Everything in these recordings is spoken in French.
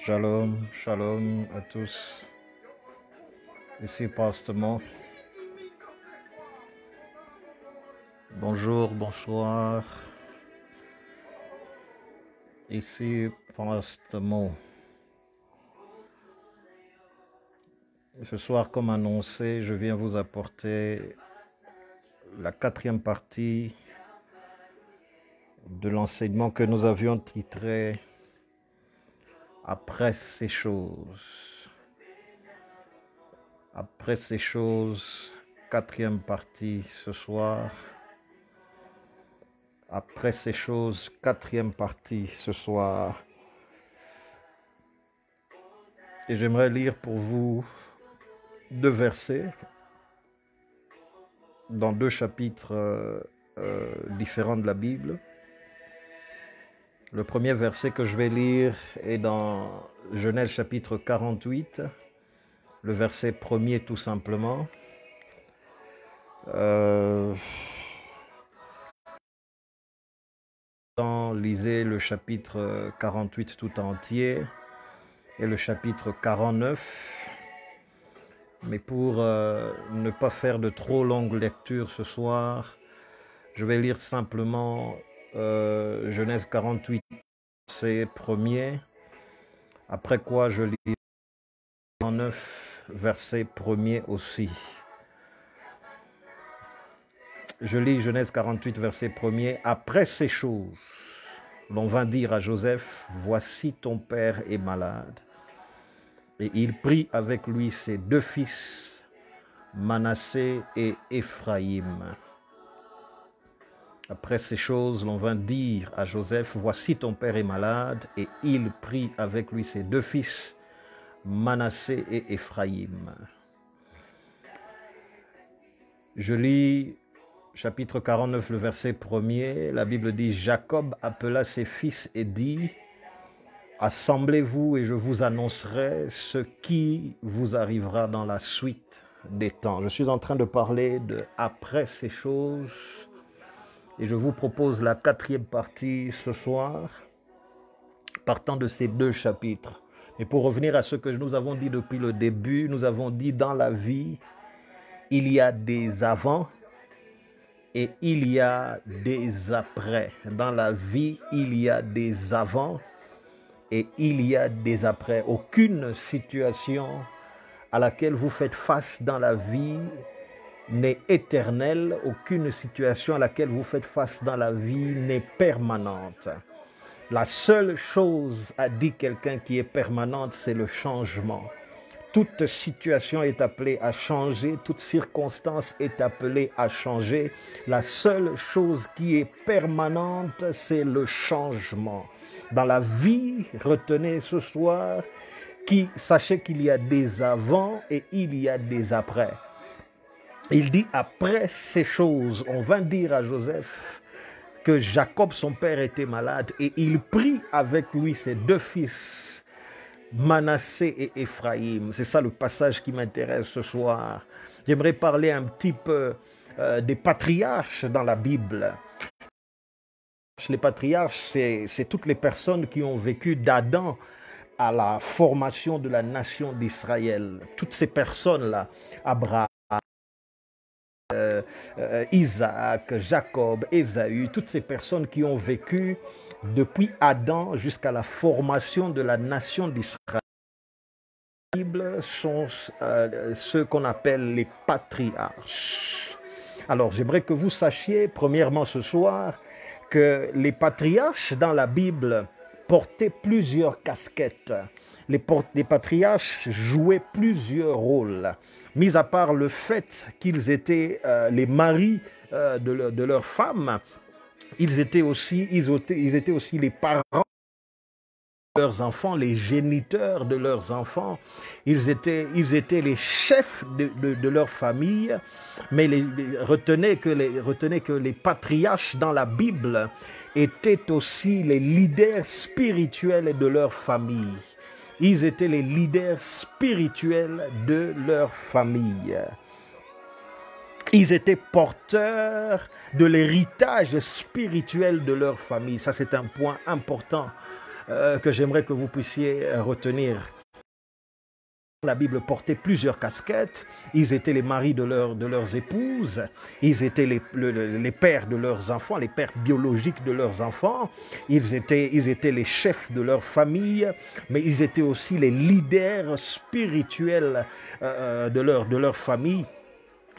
Shalom, shalom à tous. Ici Pasteur Mo. Bonjour, bonsoir. Ici Pasteur Mo. Ce soir, comme annoncé, je viens vous apporter la 4e partie de l'enseignement que nous avions titré « Après ces choses ». Après ces choses, 4e partie ce soir. Après ces choses, 4e partie ce soir. Et j'aimerais lire pour vous 2 versets dans 2 chapitres différents de la Bible. Le premier verset que je vais lire est dans Genèse chapitre 48, le verset 1er tout simplement. Lisez le chapitre 48 tout entier et le chapitre 49. Mais pour ne pas faire de trop longues lectures ce soir, je vais lire simplement Genèse 48, verset 1er. Après quoi, je lis 49, verset 1er aussi. Je lis Genèse 48, verset 1er. Après ces choses, l'on vint dire à Joseph, « Voici ton père est malade. » Et il prit avec lui ses 2 fils, Manassé et Éphraïm. Après ces choses, l'on vint dire à Joseph, « Voici ton père est malade. » Et il prit avec lui ses 2 fils, Manassé et Éphraïm. Je lis chapitre 49, le verset 1er. La Bible dit, « Jacob appela ses fils et dit, « Assemblez-vous et je vous annoncerai ce qui vous arrivera dans la suite des temps. » Je suis en train de parler de « après ces choses » et je vous propose la 4e partie ce soir, partant de ces 2 chapitres. Et pour revenir à ce que nous avons dit depuis le début, nous avons dit dans la vie, il y a des avant et il y a des après. Dans la vie, il y a des avant et il y a des après. Aucune situation à laquelle vous faites face dans la vie n'est éternelle. Aucune situation à laquelle vous faites face dans la vie n'est permanente. La seule chose, a dit quelqu'un, qui est permanente, c'est le changement. Toute situation est appelée à changer, toute circonstance est appelée à changer. La seule chose qui est permanente, c'est le changement. Dans la vie, retenez ce soir, sachez qu'il y a des avant et il y a des après. Il dit, après ces choses, on vint dire à Joseph que Jacob, son père, était malade et il prit avec lui ses 2 fils, Manassé et Éphraïm. C'est ça le passage qui m'intéresse ce soir. J'aimerais parler un petit peu des patriarches dans la Bible. Les patriarches, c'est toutes les personnes qui ont vécu d'Adam à la formation de la nation d'Israël. Toutes ces personnes-là, Abraham, Isaac, Jacob, Ésaü, toutes ces personnes qui ont vécu depuis Adam jusqu'à la formation de la nation d'Israël. Les Bibles sont ceux qu'on appelle les patriarches. Alors, j'aimerais que vous sachiez, premièrement ce soir, que les patriarches dans la Bible portaient plusieurs casquettes. Les patriarches jouaient plusieurs rôles, mis à part le fait qu'ils étaient les maris de leurs femmes, ils étaient aussi les parents de leurs enfants, les géniteurs de leurs enfants. Ils étaient les chefs de leur famille, mais retenez que les patriarches dans la Bible étaient aussi les leaders spirituels de leur famille. Ils étaient les leaders spirituels de leur famille. Ils étaient porteurs de l'héritage spirituel de leur famille. Ça, c'est un point important que j'aimerais que vous puissiez retenir. La Bible portait plusieurs casquettes. Ils étaient les maris de leurs épouses. Ils étaient les pères de leurs enfants, les pères biologiques de leurs enfants. Ils étaient les chefs de leur famille, mais ils étaient aussi les leaders spirituels de leur famille.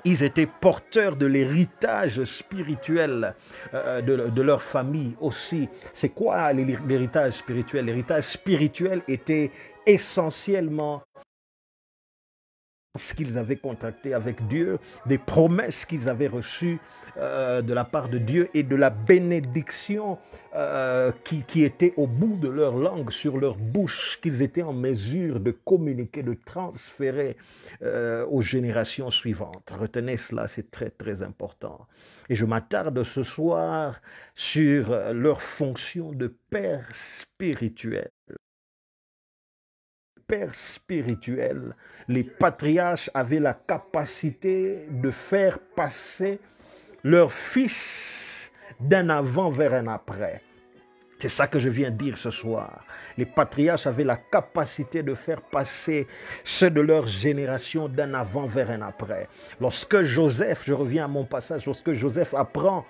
Ils étaient porteurs de l'héritage spirituel de leur famille aussi. C'est quoi l'héritage spirituel? L'héritage spirituel était essentiellement ce qu'ils avaient contracté avec Dieu, des promesses qu'ils avaient reçues de la part de Dieu et de la bénédiction qui était au bout de leur langue, sur leur bouche, qu'ils étaient en mesure de communiquer, de transférer aux générations suivantes. Retenez cela, c'est très très important. Et je m'attarde ce soir sur leur fonction de père spirituel. Père spirituel, les patriarches avaient la capacité de faire passer leur fils d'un avant vers un après. C'est ça que je viens dire ce soir. Les patriarches avaient la capacité de faire passer ceux de leur génération d'un avant vers un après. Lorsque Joseph, je reviens à mon passage, lorsque Joseph apprend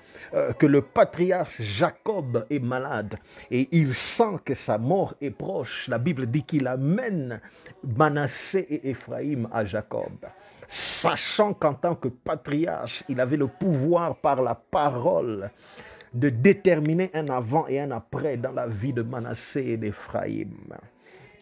que le patriarche Jacob est malade et il sent que sa mort est proche, la Bible dit qu'il amène Manassé et Éphraïm à Jacob. Sachant qu'en tant que patriarche, il avait le pouvoir par la parole de déterminer un avant et un après dans la vie de Manassé et d'Éphraïm.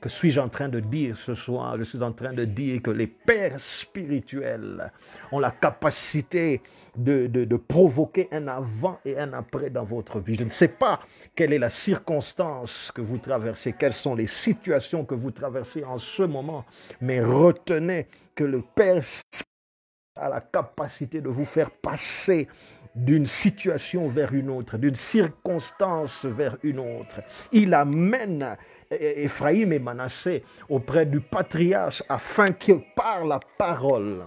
Que suis-je en train de dire ce soir? Je suis en train de dire que les pères spirituels ont la capacité de provoquer un avant et un après dans votre vie. Je ne sais pas quelle est la circonstance que vous traversez, quelles sont les situations que vous traversez en ce moment, mais retenez que le Père a la capacité de vous faire passer d'une situation vers une autre, d'une circonstance vers une autre. Il amène Éphraïm et Manassé auprès du patriarche afin que par la parole,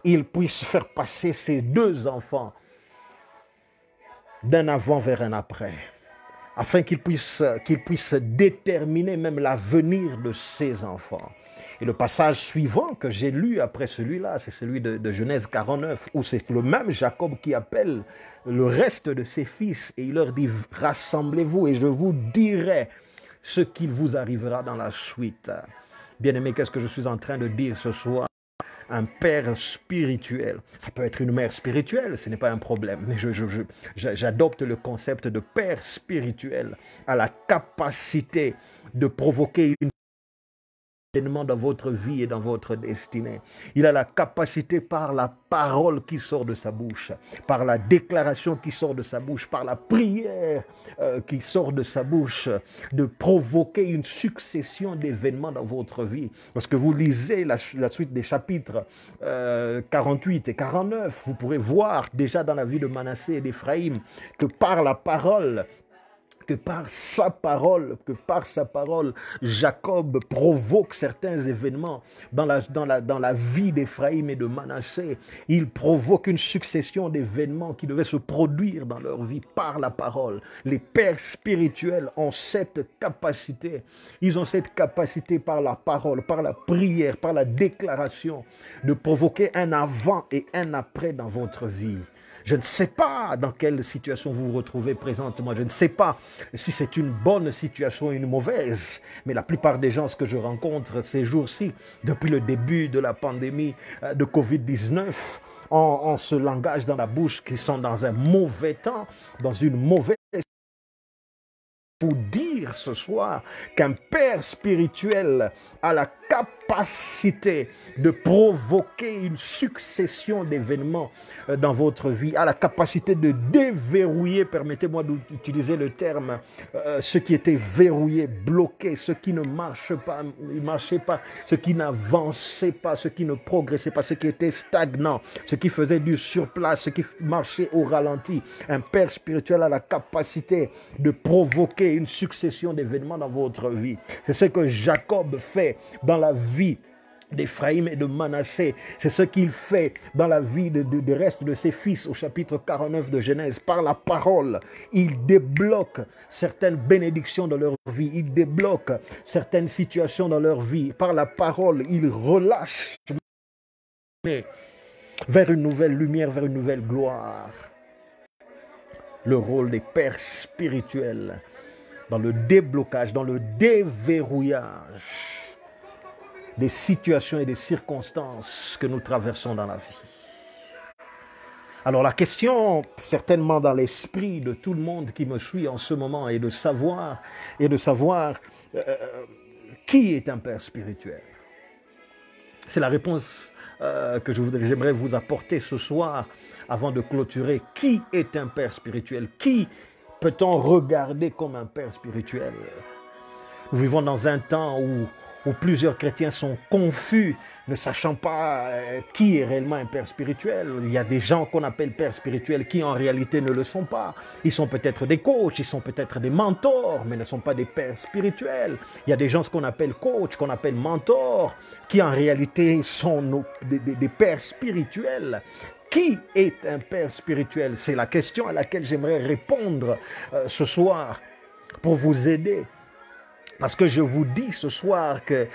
il puisse faire passer ses deux enfants d'un avant vers un après, afin qu'il puisse déterminer même l'avenir de ses enfants. Et le passage suivant que j'ai lu après celui-là, c'est celui de Genèse 49, où c'est le même Jacob qui appelle le reste de ses fils et il leur dit « Rassemblez-vous et je vous dirai ce qu'il vous arrivera dans la suite. » Bien-aimé, qu'est-ce que je suis en train de dire ce soir? Un père spirituel, ça peut être une mère spirituelle, ce n'est pas un problème, mais j'adopte le concept de père spirituel, à la capacité de provoquer une dans votre vie et dans votre destinée. Il a la capacité par la parole qui sort de sa bouche, par la déclaration qui sort de sa bouche, par la prière qui sort de sa bouche, de provoquer une succession d'événements dans votre vie. Lorsque vous lisez la suite des chapitres 48 et 49, vous pourrez voir déjà dans la vie de Manassé et d'Éphraïm que par la parole, que par sa parole, Jacob provoque certains événements dans la vie d'Éphraïm et de Manassé. Il provoque une succession d'événements qui devaient se produire dans leur vie par la parole. Les pères spirituels ont cette capacité. Ils ont cette capacité par la parole, par la prière, par la déclaration, de provoquer un avant et un après dans votre vie. Je ne sais pas dans quelle situation vous vous retrouvez présentement. Je ne sais pas si c'est une bonne situation ou une mauvaise. Mais la plupart des gens que je rencontre ces jours-ci, depuis le début de la pandémie de Covid-19, ont ce langage dans la bouche qui sont dans un mauvais temps, dans une mauvaise vous dire ce soir qu'un père spirituel a la capacité de provoquer une succession d'événements dans votre vie, a la capacité de déverrouiller, permettez-moi d'utiliser le terme, ce qui était verrouillé, bloqué, ce qui ne marchait pas, ce qui n'avançait pas, ce qui ne progressait pas, ce qui était stagnant, ce qui faisait du surplace, ce qui marchait au ralenti. Un père spirituel a la capacité de provoquer une succession d'événements dans votre vie. C'est ce que Jacob fait dans la vie d'Éphraïm et de Manassé. C'est ce qu'il fait dans la vie du reste de ses fils au chapitre 49 de Genèse. Par la parole, il débloque certaines bénédictions dans leur vie. Il débloque certaines situations dans leur vie. Par la parole, il relâche vers une nouvelle lumière, vers une nouvelle gloire. Le rôle des pères spirituels dans le déblocage, dans le déverrouillage des situations et des circonstances que nous traversons dans la vie. Alors la question, certainement dans l'esprit de tout le monde qui me suit en ce moment, est de savoir qui est un père spirituel. C'est la réponse que j'aimerais vous apporter ce soir avant de clôturer. Qui est un père spirituel? Qui peut-on regarder comme un père spirituel? Nous vivons dans un temps où plusieurs chrétiens sont confus, ne sachant pas qui est réellement un père spirituel. Il y a des gens qu'on appelle pères spirituels qui en réalité ne le sont pas. Ils sont peut-être des coachs, ils sont peut-être des mentors, mais ne sont pas des pères spirituels. Il y a des gens qu'on appelle coachs, qu'on appelle mentors, qui en réalité sont des pères spirituels. Qui est un père spirituel? C'est la question à laquelle j'aimerais répondre ce soir pour vous aider. Parce que je vous dis ce soir que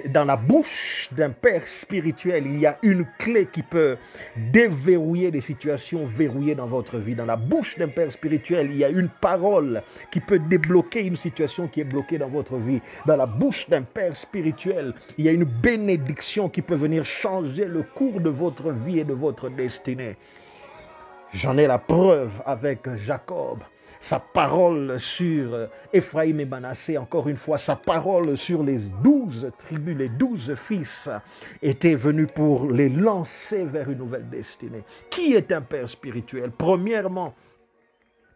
dans la bouche d'un père spirituel, il y a une clé qui peut déverrouiller des situations verrouillées dans votre vie. Dans la bouche d'un père spirituel, il y a une parole qui peut débloquer une situation qui est bloquée dans votre vie. Dans la bouche d'un père spirituel, il y a une bénédiction qui peut venir changer le cours de votre vie et de votre destinée. J'en ai la preuve avec Jacob. Sa parole sur Éphraïm et Manassé, encore une fois, sa parole sur les 12 tribus, les 12 fils, était venue pour les lancer vers une nouvelle destinée. Qui est un père spirituel? Premièrement,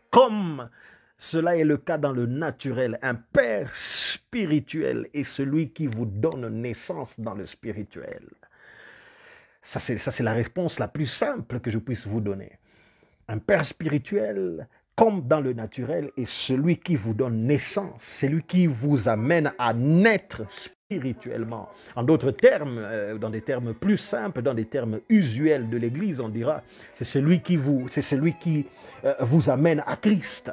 comme cela est le cas dans le naturel, un père spirituel est celui qui vous donne naissance dans le spirituel. Ça, c'est la réponse la plus simple que je puisse vous donner. Un père spirituel, comme dans le naturel, est celui qui vous donne naissance, celui qui vous amène à naître spirituellement. En d'autres termes, dans des termes plus simples, dans des termes usuels de l'Église, on dira, c'est celui qui vous amène à Christ.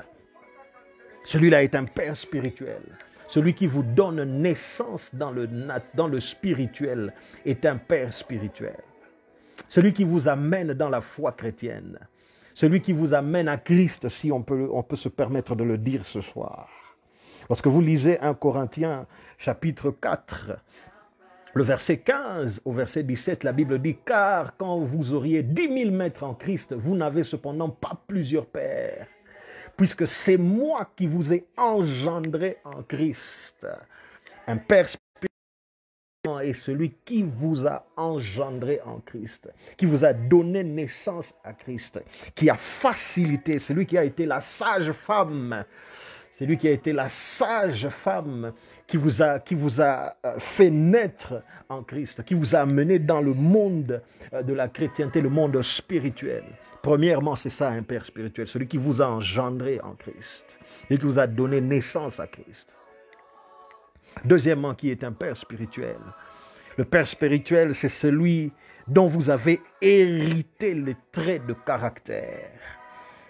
Celui-là est un père spirituel. Celui qui vous donne naissance dans le spirituel est un père spirituel. Celui qui vous amène dans la foi chrétienne. Celui qui vous amène à Christ, si on peut se permettre de le dire ce soir. Lorsque vous lisez 1 Corinthiens chapitre 4, le verset 15 au verset 17, la Bible dit « Car quand vous auriez 10 000 maîtres en Christ, vous n'avez cependant pas plusieurs pères, puisque c'est moi qui vous ai engendré en Christ. » Un père spirituel est celui qui vous a engendré en Christ, qui vous a donné naissance à Christ, qui a facilité, celui qui a été la sage-femme, celui qui a été la sage-femme qui vous a fait naître en Christ, qui vous a amené dans le monde de la chrétienté, le monde spirituel. Premièrement, c'est ça un père spirituel, celui qui vous a engendré en Christ, celui qui vous a donné naissance à Christ. Deuxièmement, qui est un père spirituel? Le père spirituel, c'est celui dont vous avez hérité les traits de caractère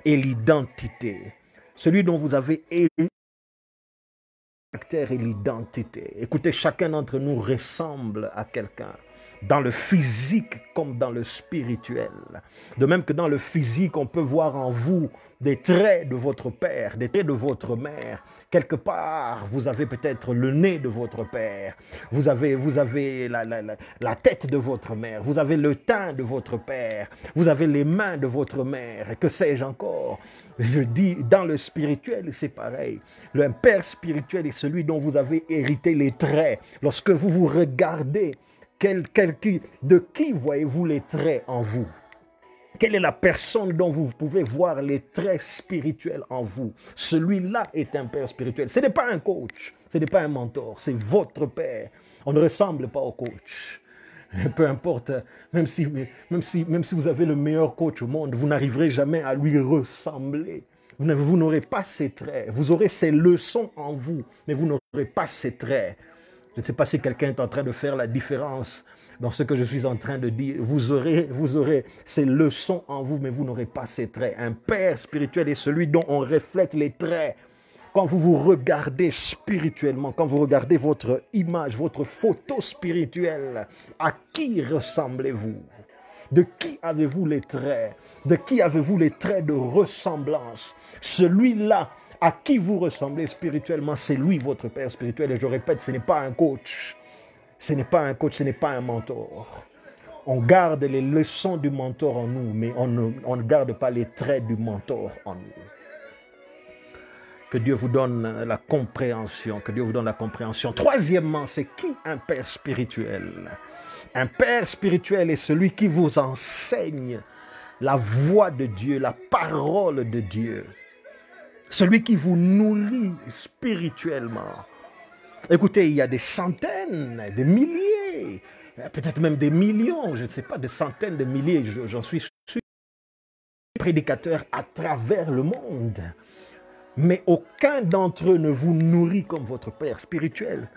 et l'identité. Celui dont vous avez hérité le caractère et l'identité. Écoutez, chacun d'entre nous ressemble à quelqu'un, dans le physique comme dans le spirituel. De même que dans le physique, on peut voir en vous des traits de votre père, des traits de votre mère. Quelque part, vous avez peut-être le nez de votre père, vous avez la tête de votre mère, vous avez le teint de votre père, vous avez les mains de votre mère, et que sais-je encore. Je dis, dans le spirituel, c'est pareil. Un père spirituel est celui dont vous avez hérité les traits. Lorsque vous vous regardez, de qui voyez-vous les traits en vous? Quelle est la personne dont vous pouvez voir les traits spirituels en vous? Celui-là est un père spirituel. Ce n'est pas un coach, ce n'est pas un mentor, c'est votre père. On ne ressemble pas au coach. Peu importe, même si vous avez le meilleur coach au monde, vous n'arriverez jamais à lui ressembler. Vous n'aurez pas ses traits. Vous aurez ses leçons en vous, mais vous n'aurez pas ses traits. Je ne sais pas si quelqu'un est en train de faire la différence dans ce que je suis en train de dire. Vous aurez ces leçons en vous, mais vous n'aurez pas ces traits. Un père spirituel est celui dont on reflète les traits. Quand vous vous regardez spirituellement, quand vous regardez votre image, votre photo spirituelle, à qui ressemblez-vous? De qui avez-vous les traits? De qui avez-vous les traits de ressemblance? Celui-là à qui vous ressemblez spirituellement, c'est lui votre père spirituel. Et je répète, ce n'est pas un coach. Ce n'est pas un coach, ce n'est pas un mentor. On garde les leçons du mentor en nous, mais on ne garde pas les traits du mentor en nous. Que Dieu vous donne la compréhension. Que Dieu vous donne la compréhension. Troisièmement, c'est qui un père spirituel? Un père spirituel est celui qui vous enseigne la voix de Dieu, la parole de Dieu. Celui qui vous nourrit spirituellement. Écoutez, il y a des centaines, des milliers, peut-être même des millions, je ne sais pas, des centaines de milliers, j'en suis sûr, prédicateurs à travers le monde. Mais aucun d'entre eux ne vous nourrit comme votre père spirituel.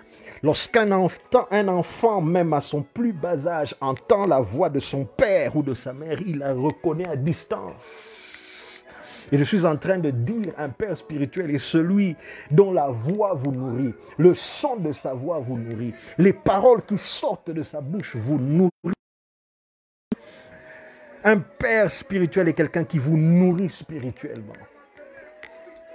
Lorsqu'un enfant, même à son plus bas âge, entend la voix de son père ou de sa mère, il la reconnaît à distance. Et je suis en train de dire, un père spirituel est celui dont la voix vous nourrit, le son de sa voix vous nourrit, les paroles qui sortent de sa bouche vous nourrissent. Un père spirituel est quelqu'un qui vous nourrit spirituellement.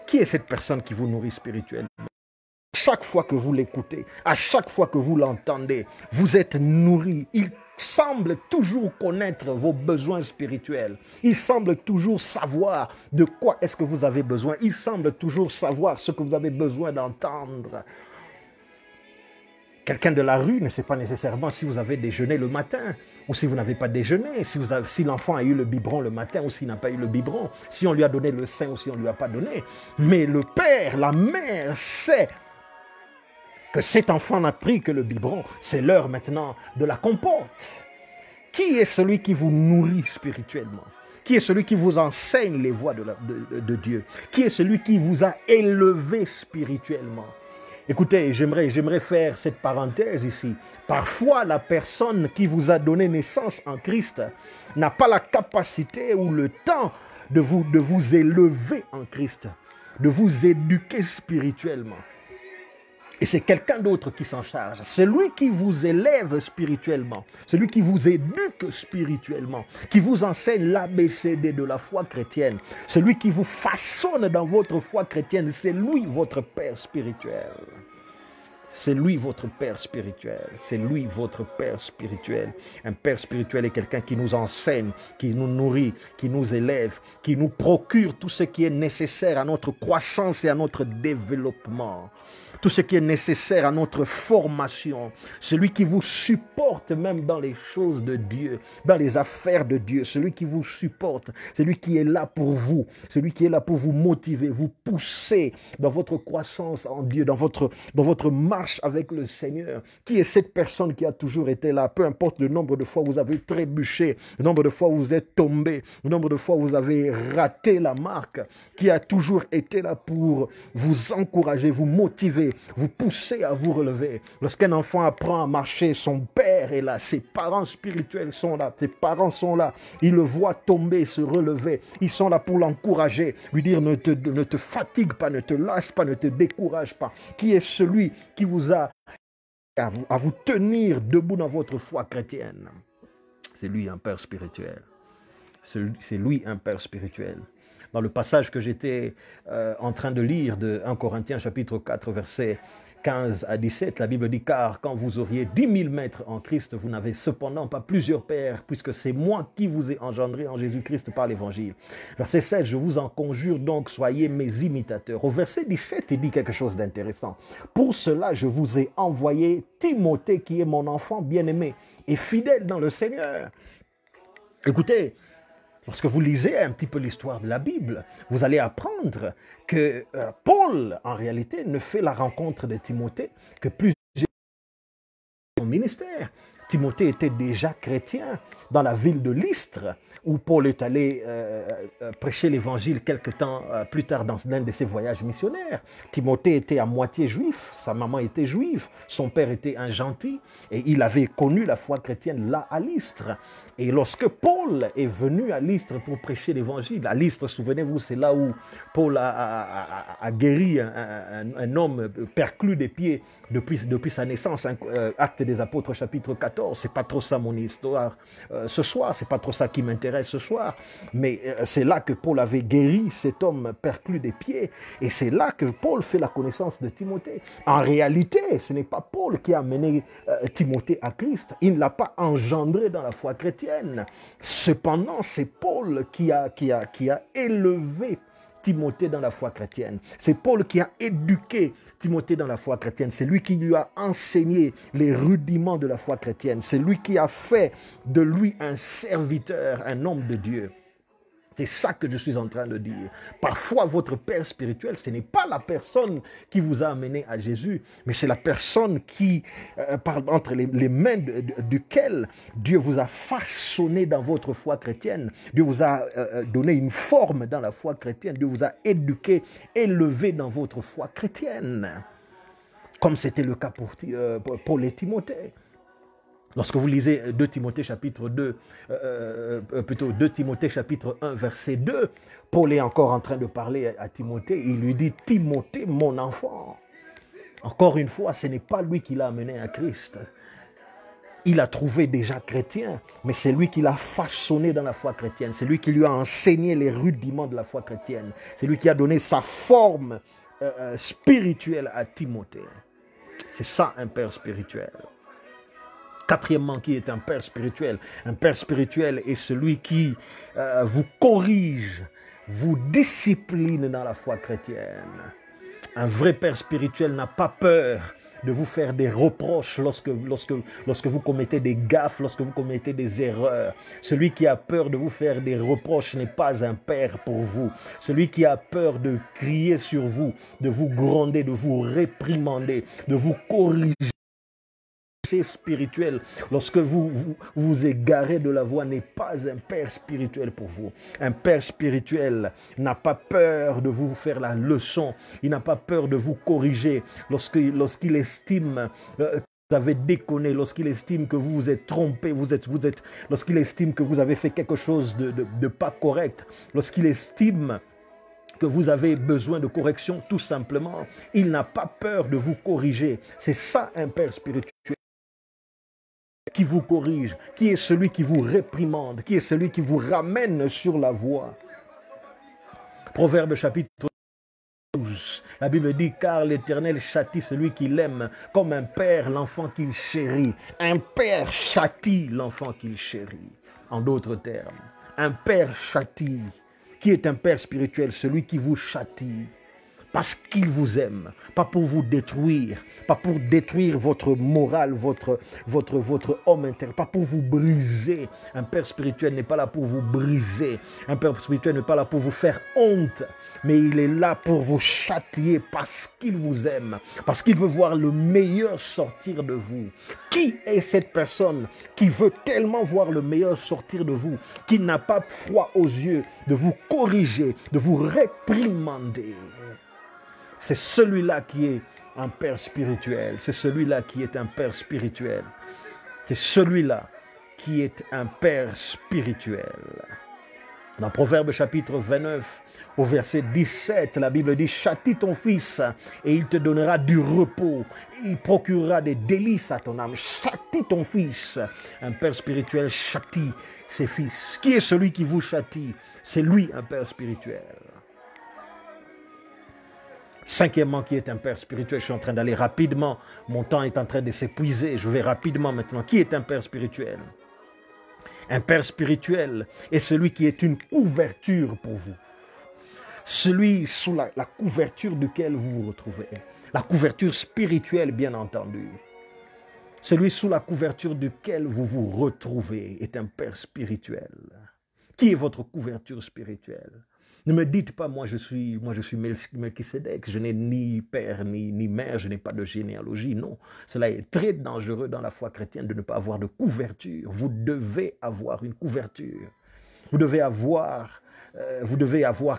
Qui est cette personne qui vous nourrit spirituellement? À chaque fois que vous l'écoutez, à chaque fois que vous l'entendez, vous êtes nourri. Il semble toujours connaître vos besoins spirituels. Il semble toujours savoir de quoi est-ce que vous avez besoin. Il semble toujours savoir ce que vous avez besoin d'entendre. Quelqu'un de la rue ne sait pas nécessairement si vous avez déjeuné le matin ou si vous n'avez pas déjeuné, si l'enfant a eu le biberon le matin ou s'il n'a pas eu le biberon, si on lui a donné le sein ou si on ne lui a pas donné. Mais le père, la mère sait que cet enfant n'a pris que le biberon. C'est l'heure maintenant de la compote. Qui est celui qui vous nourrit spirituellement? Qui est celui qui vous enseigne les voies de Dieu? Qui est celui qui vous a élevé spirituellement? Écoutez, j'aimerais faire cette parenthèse ici. Parfois, la personne qui vous a donné naissance en Christ n'a pas la capacité ou le temps de vous élever en Christ, de vous éduquer spirituellement. Et c'est quelqu'un d'autre qui s'en charge. Celui qui vous élève spirituellement, celui qui vous éduque spirituellement, qui vous enseigne l'ABCD de la foi chrétienne, celui qui vous façonne dans votre foi chrétienne, c'est lui votre père spirituel. C'est lui votre père spirituel. C'est lui votre père spirituel. Un père spirituel est quelqu'un qui nous enseigne, qui nous nourrit, qui nous élève, qui nous procure tout ce qui est nécessaire à notre croissance et à notre développement. Tout ce qui est nécessaire à notre formation. Celui qui vous supporte même dans les choses de Dieu, dans les affaires de Dieu. Celui qui vous supporte, celui qui est là pour vous, celui qui est là pour vous motiver, vous pousser dans votre croissance en Dieu, dans votre marche avec le Seigneur. Qui est cette personne qui a toujours été là? Peu importe le nombre de fois où vous avez trébuché, le nombre de fois où vous êtes tombé, le nombre de fois où vous avez raté la marque, qui a toujours été là pour vous encourager, vous motiver, vous pousser à vous relever. Lorsqu'un enfant apprend à marcher, son père est là, ses parents spirituels sont là, ses parents sont là, ils le voient tomber, se relever, ils sont là pour l'encourager, lui dire ne te fatigue pas, ne te lasse pas, ne te décourage pas. Qui est celui qui vous a à vous tenir debout dans votre foi chrétienne? C'est lui un père spirituel. C'est lui un père spirituel. Dans le passage que j'étais en train de lire de 1 Corinthiens chapitre 4 versets 15 à 17, la Bible dit « Car quand vous auriez 10 000 maîtres en Christ, vous n'avez cependant pas plusieurs pères, puisque c'est moi qui vous ai engendré en Jésus-Christ par l'Évangile. » Verset 16, « Je vous en conjure donc, soyez mes imitateurs. » Au verset 17, il dit quelque chose d'intéressant. « Pour cela, je vous ai envoyé Timothée, qui est mon enfant bien-aimé et fidèle dans le Seigneur. » Écoutez, lorsque vous lisez un petit peu l'histoire de la Bible, vous allez apprendre que Paul, en réalité, ne fait la rencontre de Timothée que plusieurs son ministère. Timothée était déjà chrétien. dans la ville de Lystre, où Paul est allé prêcher l'évangile quelque temps plus tard dans l'un de ses voyages missionnaires. Timothée était à moitié juif, sa maman était juive, son père était un gentil, et il avait connu la foi chrétienne là à Lystre. Et lorsque Paul est venu à Lystre pour prêcher l'évangile, à Lystre, souvenez-vous, c'est là où Paul a guéri un homme perclus des pieds depuis sa naissance, Actes des Apôtres chapitre 14. C'est pas trop ça mon histoire ce soir, c'est pas trop ça qui m'intéresse ce soir, mais c'est là que Paul avait guéri cet homme perclus des pieds, et c'est là que Paul fait la connaissance de Timothée. En réalité, ce n'est pas Paul qui a amené Timothée à Christ, il ne l'a pas engendré dans la foi chrétienne. Cependant, c'est Paul qui a élevé Timothée dans la foi chrétienne. C'est Paul qui a éduqué Timothée dans la foi chrétienne. C'est lui qui lui a enseigné les rudiments de la foi chrétienne. C'est lui qui a fait de lui un serviteur, un homme de Dieu. C'est ça que je suis en train de dire. Parfois, votre père spirituel, ce n'est pas la personne qui vous a amené à Jésus, mais c'est la personne qui, entre les mains duquel Dieu vous a façonné dans votre foi chrétienne. Dieu vous a donné une forme dans la foi chrétienne. Dieu vous a éduqué, élevé dans votre foi chrétienne. Comme c'était le cas pour Paul et Timothée. Lorsque vous lisez 2 Timothée chapitre 2, plutôt 2 Timothée chapitre 1 verset 2, Paul est encore en train de parler à Timothée, il lui dit « Timothée, mon enfant ». Encore une fois, ce n'est pas lui qui l'a amené à Christ. Il a trouvé déjà chrétien, mais c'est lui qui l'a façonné dans la foi chrétienne. C'est lui qui lui a enseigné les rudiments de la foi chrétienne. C'est lui qui a donné sa forme spirituelle à Timothée. C'est ça un père spirituel. Quatrièmement, qui est un père spirituel? Un père spirituel est celui qui vous corrige, vous discipline dans la foi chrétienne. Un vrai père spirituel n'a pas peur de vous faire des reproches lorsque vous commettez des gaffes, lorsque vous commettez des erreurs. Celui qui a peur de vous faire des reproches n'est pas un père pour vous. Celui qui a peur de crier sur vous, de vous gronder, de vous réprimander, de vous corriger, spirituel, lorsque vous égarez de la voie, n'est pas un père spirituel pour vous. Un père spirituel n'a pas peur de vous faire la leçon, il n'a pas peur de vous corriger lorsqu'il estime que vous avez déconné, lorsqu'il estime que vous vous êtes trompé, lorsqu'il estime que vous avez fait quelque chose de pas correct, lorsqu'il estime que vous avez besoin de correction, tout simplement, il n'a pas peur de vous corriger. C'est ça un père spirituel. Qui vous corrige, qui est celui qui vous réprimande, qui est celui qui vous ramène sur la voie. Proverbe chapitre 12, la Bible dit « Car l'Éternel châtie celui qui l'aime, comme un père l'enfant qu'il chérit. » Un père châtie l'enfant qu'il chérit. En d'autres termes, un père châtie. Qui est un père spirituel? Celui qui vous châtie. Parce qu'il vous aime, pas pour vous détruire, pas pour détruire votre morale, votre homme intérieur, pas pour vous briser. Un père spirituel n'est pas là pour vous briser. Un père spirituel n'est pas là pour vous faire honte, mais il est là pour vous châtier parce qu'il vous aime, parce qu'il veut voir le meilleur sortir de vous. Qui est cette personne qui veut tellement voir le meilleur sortir de vous, qui n'a pas froid aux yeux de vous corriger, de vous réprimander? C'est celui-là qui est un père spirituel. C'est celui-là qui est un père spirituel. C'est celui-là qui est un père spirituel. Dans Proverbe chapitre 29, au verset 17, la Bible dit « Châtie ton fils et il te donnera du repos. Il procurera des délices à ton âme. Châtie ton fils. » Un père spirituel châtie ses fils. Qui est celui qui vous châtie? C'est lui un père spirituel. Cinquièmement, qui est un père spirituel? Je suis en train d'aller rapidement. Mon temps est en train de s'épuiser. Je vais rapidement maintenant. Qui est un père spirituel? Un père spirituel est celui qui est une couverture pour vous. Celui sous la couverture duquel vous vous retrouvez. La couverture spirituelle, bien entendu. Celui sous la couverture duquel vous vous retrouvez est un père spirituel. Qui est votre couverture spirituelle? Ne me dites pas, moi je suis Melchisedec, je n'ai ni père ni mère, je n'ai pas de généalogie. Non, cela est très dangereux dans la foi chrétienne de ne pas avoir de couverture. Vous devez avoir une couverture. Vous devez avoir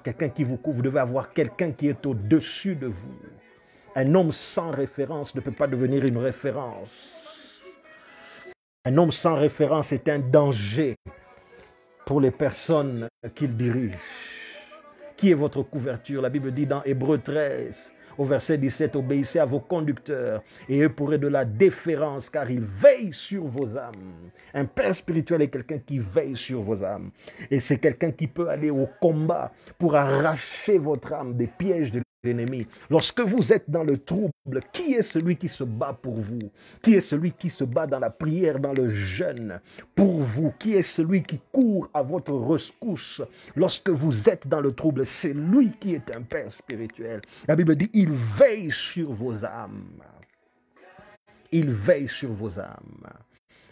quelqu'un qui vous couvre, vous devez avoir quelqu'un qui est au-dessus de vous. Un homme sans référence ne peut pas devenir une référence. Un homme sans référence est un danger pour les personnes qu'il dirige. Qui est votre couverture? La Bible dit dans Hébreux 13, au verset 17, obéissez à vos conducteurs et eux pourraient de la déférence car ils veillent sur vos âmes. Un père spirituel est quelqu'un qui veille sur vos âmes. Et c'est quelqu'un qui peut aller au combat pour arracher votre âme des pièges de l'ennemi. Lorsque vous êtes dans le trouble, qui est celui qui se bat pour vous? Qui est celui qui se bat dans la prière, dans le jeûne pour vous? Qui est celui qui court à votre rescousse lorsque vous êtes dans le trouble? C'est lui qui est un père spirituel. La Bible dit, il veille sur vos âmes. Il veille sur vos âmes.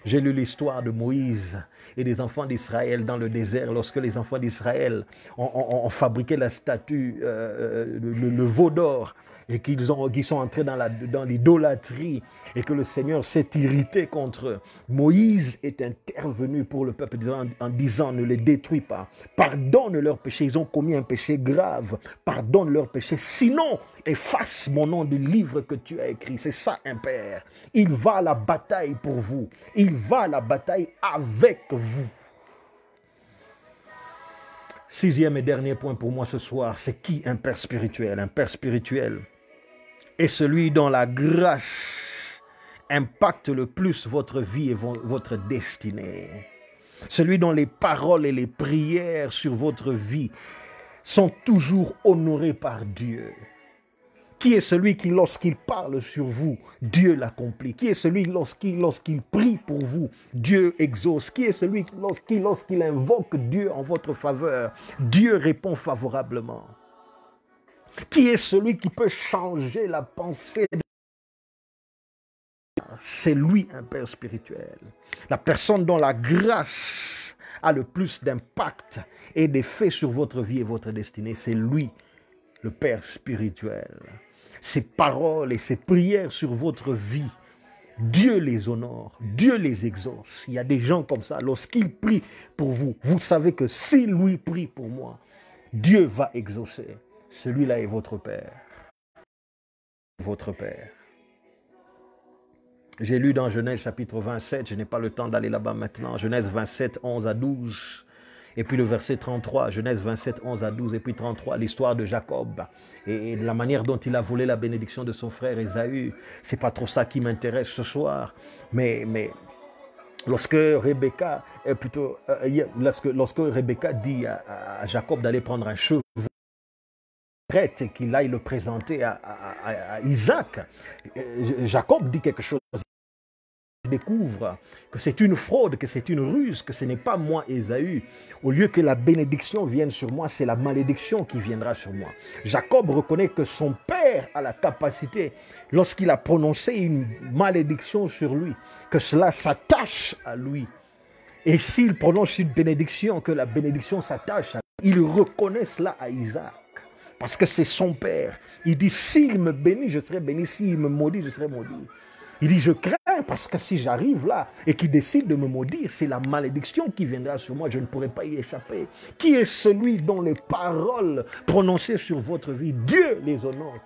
J'ai lu l'histoire de Moïse et des enfants d'Israël dans le désert, lorsque les enfants d'Israël ont fabriqué la statue, le veau d'or, et qu'ils sont entrés dans l'idolâtrie, et que le Seigneur s'est irrité contre eux. Moïse est intervenu pour le peuple en disant, ne les détruis pas, pardonne leurs péchés, ils ont commis un péché grave, pardonne leurs péchés, sinon efface mon nom du livre que tu as écrit. C'est ça un père. Il va à la bataille pour vous, il va à la bataille avec vous. Sixième et dernier point pour moi ce soir, c'est qui un père spirituel? Un père spirituel est celui dont la grâce impacte le plus votre vie et votre destinée. Celui dont les paroles et les prières sur votre vie sont toujours honorées par Dieu. Qui est celui qui, lorsqu'il parle sur vous, Dieu l'accomplit? Qui est celui lorsqu'il prie pour vous, Dieu exauce? Qui est celui qui, lorsqu'il invoque Dieu en votre faveur, Dieu répond favorablement? Qui est celui qui peut changer la pensée? C'est lui un père spirituel. La personne dont la grâce a le plus d'impact et d'effet sur votre vie et votre destinée, c'est lui, le père spirituel. Ses paroles et ses prières sur votre vie, Dieu les honore, Dieu les exauce. Il y a des gens comme ça, lorsqu'ils prient pour vous, vous savez que si lui prie pour moi, Dieu va exaucer. Celui-là est votre Père. Votre Père. J'ai lu dans Genèse chapitre 27, je n'ai pas le temps d'aller là-bas maintenant, Genèse 27, 11 à 12, et puis le verset 33, Genèse 27, 11 à 12, et puis 33, l'histoire de Jacob, et la manière dont il a volé la bénédiction de son frère Ésaü. C'est pas trop ça qui m'intéresse ce soir, mais lorsque Rebecca, lorsque Rebecca dit à Jacob d'aller prendre un cheveu, et qu'il aille le présenter à Isaac, Jacob dit quelque chose. Il découvre que c'est une fraude, que c'est une ruse, que ce n'est pas moi Ésaü. Au lieu que la bénédiction vienne sur moi, c'est la malédiction qui viendra sur moi. Jacob reconnaît que son père a la capacité, lorsqu'il a prononcé une malédiction sur lui, que cela s'attache à lui. Et s'il prononce une bénédiction, que la bénédiction s'attache à lui, il reconnaît cela à Isaac. Parce que c'est son père. Il dit, s'il me bénit, je serai béni. S'il me maudit, je serai maudit. Il dit, je crains parce que si j'arrive là et qu'il décide de me maudire, c'est la malédiction qui viendra sur moi. Je ne pourrai pas y échapper. Qui est celui dont les paroles prononcées sur votre vie, Dieu les honore?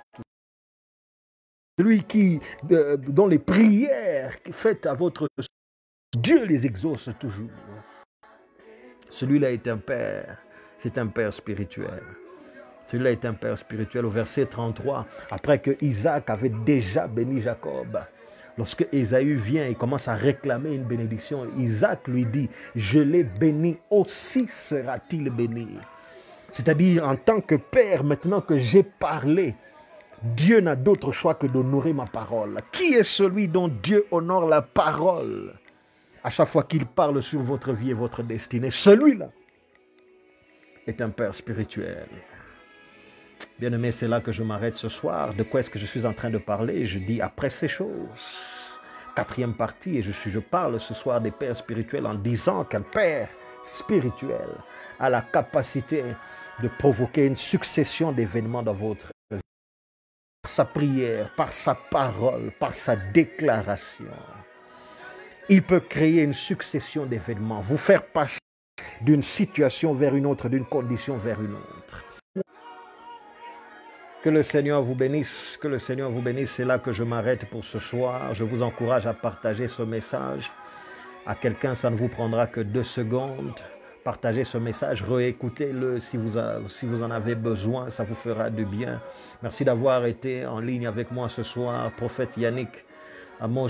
Celui dont les prières faites à votre Dieu les exauce toujours. Celui-là est un père. C'est un père spirituel. Celui-là est un père spirituel. Au verset 33, après que Isaac avait déjà béni Jacob, lorsque Ésaü vient et commence à réclamer une bénédiction, Isaac lui dit, je l'ai béni, aussi sera-t-il béni. C'est-à-dire, en tant que père, maintenant que j'ai parlé, Dieu n'a d'autre choix que d'honorer ma parole. Qui est celui dont Dieu honore la parole à chaque fois qu'il parle sur votre vie et votre destinée? Celui-là est un père spirituel. Bien-aimé, c'est là que je m'arrête ce soir. De quoi est-ce que je suis en train de parler? Je dis après ces choses. Quatrième partie, et je parle ce soir des pères spirituels en disant qu'un père spirituelle, a la capacité de provoquer une succession d'événements dans votre vie. Par sa prière, par sa parole, par sa déclaration. Il peut créer une succession d'événements, vous faire passer d'une situation vers une autre, d'une condition vers une autre. Que le Seigneur vous bénisse, que le Seigneur vous bénisse. C'est là que je m'arrête pour ce soir. Je vous encourage à partager ce message. À quelqu'un, ça ne vous prendra que 2 secondes. Partagez ce message, réécoutez-le si vous en avez besoin, ça vous fera du bien. Merci d'avoir été en ligne avec moi ce soir. Prophète Yannick Amos,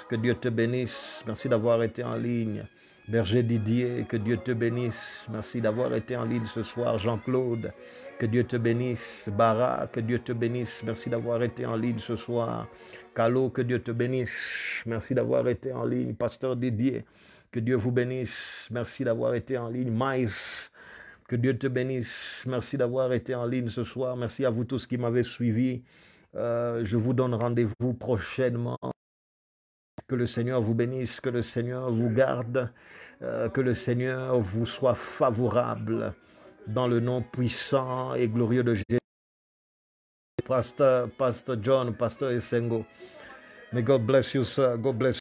que Dieu te bénisse. Merci d'avoir été en ligne. Berger Didier, que Dieu te bénisse. Merci d'avoir été en ligne ce soir. Jean-Claude, que Dieu te bénisse. Bara, que Dieu te bénisse. Merci d'avoir été en ligne ce soir. Calo, que Dieu te bénisse. Merci d'avoir été en ligne. Pasteur Didier, que Dieu vous bénisse. Merci d'avoir été en ligne. Maïs, que Dieu te bénisse. Merci d'avoir été en ligne ce soir. Merci à vous tous qui m'avez suivi. Je vous donne rendez-vous prochainement. Que le Seigneur vous bénisse, que le Seigneur vous garde, que le Seigneur vous soit favorable dans le nom puissant et glorieux de Jésus. Pastor John, Pastor Essengo. May God bless you, sir. God bless you.